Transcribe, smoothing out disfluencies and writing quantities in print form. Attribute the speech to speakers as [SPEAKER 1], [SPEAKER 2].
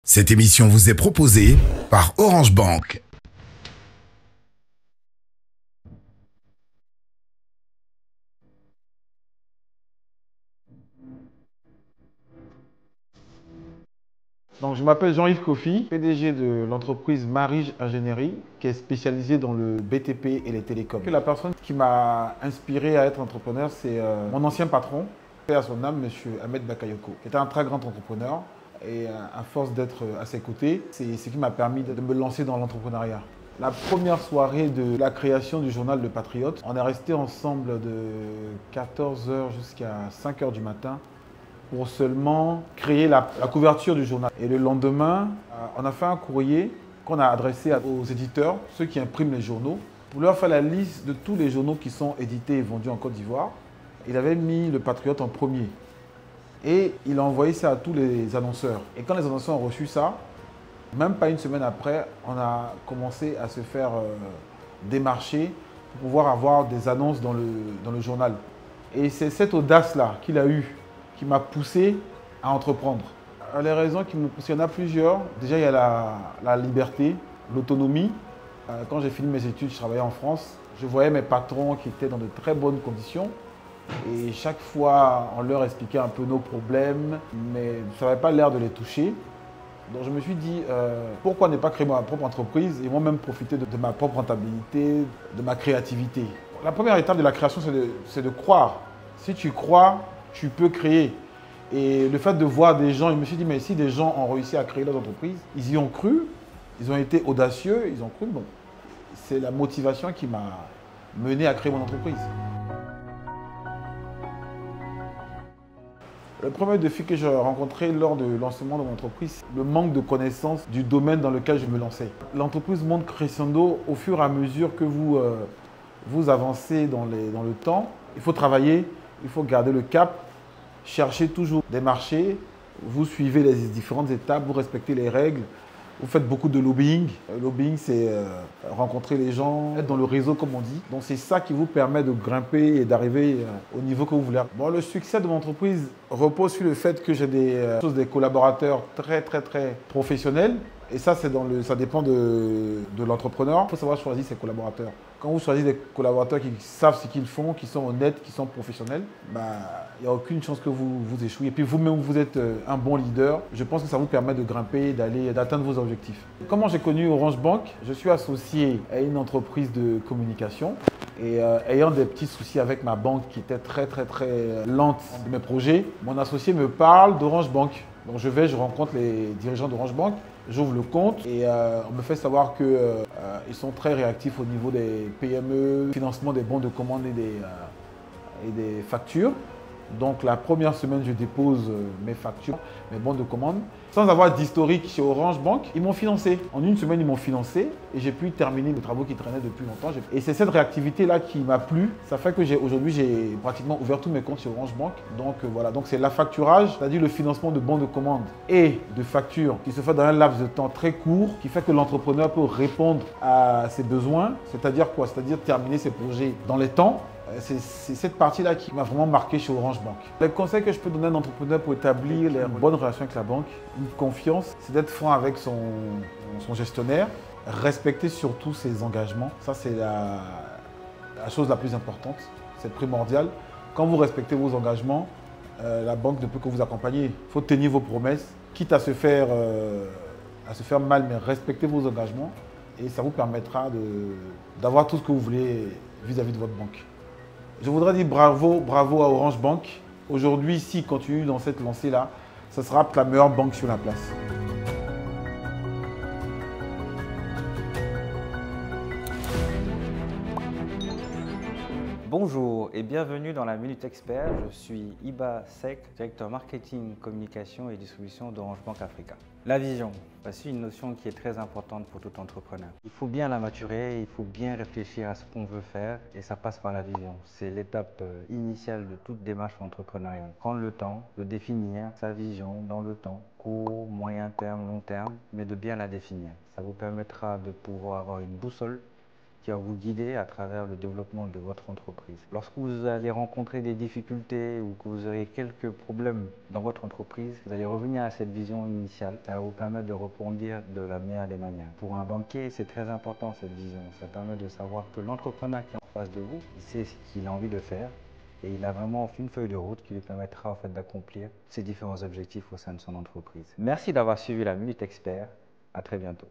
[SPEAKER 1] Cette émission vous est proposée par Orange Bank.
[SPEAKER 2] Donc, je m'appelle Jean-Yves Kofi, PDG de l'entreprise Marige Ingénierie, qui est spécialisée dans le BTP et les télécoms. La personne qui m'a inspiré à être entrepreneur, c'est mon ancien patron, paix à son âme, M. Ahmed Bakayoko, qui était un très grand entrepreneur. Et à force d'être à ses côtés, c'est ce qui m'a permis de me lancer dans l'entrepreneuriat. La première soirée de la création du journal Le Patriote, on est resté ensemble de 14 h jusqu'à 5 h du matin pour seulement créer la couverture du journal. Et le lendemain, on a fait un courrier qu'on a adressé aux éditeurs, ceux qui impriment les journaux, pour leur faire la liste de tous les journaux qui sont édités et vendus en Côte d'Ivoire. Il avait mis Le Patriote en premier. Et il a envoyé ça à tous les annonceurs. Et quand les annonceurs ont reçu ça, même pas une semaine après, on a commencé à se faire démarcher pour pouvoir avoir des annonces dans le journal. Et c'est cette audace-là qu'il a eue qui m'a poussé à entreprendre. Les raisons qui m'ont poussé, il y en a plusieurs. Déjà, il y a la liberté, l'autonomie. Quand j'ai fini mes études, je travaillais en France. Je voyais mes patrons qui étaient dans de très bonnes conditions. Et chaque fois, on leur expliquait un peu nos problèmes, mais ça n'avait pas l'air de les toucher. Donc je me suis dit, pourquoi ne pas créer ma propre entreprise et moi-même profiter de ma propre rentabilité, de ma créativité. La première étape de la création, c'est de croire. Si tu crois, tu peux créer. Et le fait de voir des gens, je me suis dit, mais si des gens ont réussi à créer leurs entreprises, ils y ont cru, ils ont été audacieux, ils ont cru, bon, c'est la motivation qui m'a mené à créer mon entreprise. Le premier défi que j'ai rencontré lors du lancement de mon entreprise, c'est le manque de connaissance du domaine dans lequel je me lançais. L'entreprise monte crescendo au fur et à mesure que vous avancez dans le temps. Il faut travailler, il faut garder le cap, chercher toujours des marchés, vous suivez les différentes étapes, vous respectez les règles, vous faites beaucoup de lobbying. Le lobbying, c'est rencontrer les gens, être dans le réseau, comme on dit. Donc, c'est ça qui vous permet de grimper et d'arriver au niveau que vous voulez. Bon, le succès de mon entreprise repose sur le fait que j'ai des collaborateurs très, très, très professionnels. Et ça, ça dépend de l'entrepreneur. Il faut savoir choisir ses collaborateurs. Quand vous choisissez des collaborateurs qui savent ce qu'ils font, qui sont honnêtes, qui sont professionnels, il n'y a aucune chance que vous échouiez. Et puis vous-même, vous êtes un bon leader. Je pense que ça vous permet de grimper, d'atteindre vos objectifs. Comment j'ai connu Orange Bank? Je suis associé à une entreprise de communication. Et ayant des petits soucis avec ma banque qui était très, très, très lente de mes projets, mon associé me parle d'Orange Bank. Donc je rencontre les dirigeants d'Orange Bank, j'ouvre le compte et on me fait savoir qu'ils sont très réactifs au niveau des PME, financement des bons de commande et des factures. Donc la première semaine, je dépose mes factures, mes bons de commande. Sans avoir d'historique chez Orange Bank, ils m'ont financé. En une semaine, ils m'ont financé et j'ai pu terminer les travaux qui traînaient depuis longtemps. Et c'est cette réactivité-là qui m'a plu. Ça fait que aujourd'hui, j'ai pratiquement ouvert tous mes comptes chez Orange Bank. Donc voilà, donc c'est l'affacturage, c'est-à-dire le financement de bons de commande et de factures qui se fait dans un laps de temps très court, qui fait que l'entrepreneur peut répondre à ses besoins. C'est-à-dire quoi? C'est-à-dire terminer ses projets dans les temps. C'est cette partie-là qui m'a vraiment marqué chez Orange Bank. Le conseil que je peux donner à un entrepreneur pour établir une bonne relation avec la banque, une confiance, c'est d'être franc avec son gestionnaire, respecter surtout ses engagements. Ça, c'est la chose la plus importante, c'est primordial. Quand vous respectez vos engagements, la banque ne peut que vous accompagner. Il faut tenir vos promesses, quitte à se faire mal, mais respectez vos engagements et ça vous permettra d'avoir tout ce que vous voulez vis-à-vis de votre banque. Je voudrais dire bravo à Orange Bank. Aujourd'hui, s'il continue dans cette lancée-là, ce sera la meilleure banque sur la place.
[SPEAKER 3] Bonjour et bienvenue dans la Minute Expert. Je suis Iba Sek, directeur marketing, communication et distribution d'Orange Bank Africa. La vision, c'est une notion qui est très importante pour tout entrepreneur. Il faut bien la maturer, il faut bien réfléchir à ce qu'on veut faire et ça passe par la vision. C'est l'étape initiale de toute démarche entrepreneuriale. Prendre le temps de définir sa vision dans le temps, court, moyen terme, long terme, mais de bien la définir. Ça vous permettra de pouvoir avoir une boussole qui va vous guider à travers le développement de votre entreprise. Lorsque vous allez rencontrer des difficultés ou que vous aurez quelques problèmes dans votre entreprise, vous allez revenir à cette vision initiale. Ça va vous permettre de rebondir de la meilleure des manières. Pour un banquier, c'est très important cette vision. Ça permet de savoir que l'entrepreneur qui est en face de vous, il sait ce qu'il a envie de faire et il a vraiment une feuille de route qui lui permettra en fait d'accomplir ses différents objectifs au sein de son entreprise. Merci d'avoir suivi la Minute Expert. À très bientôt.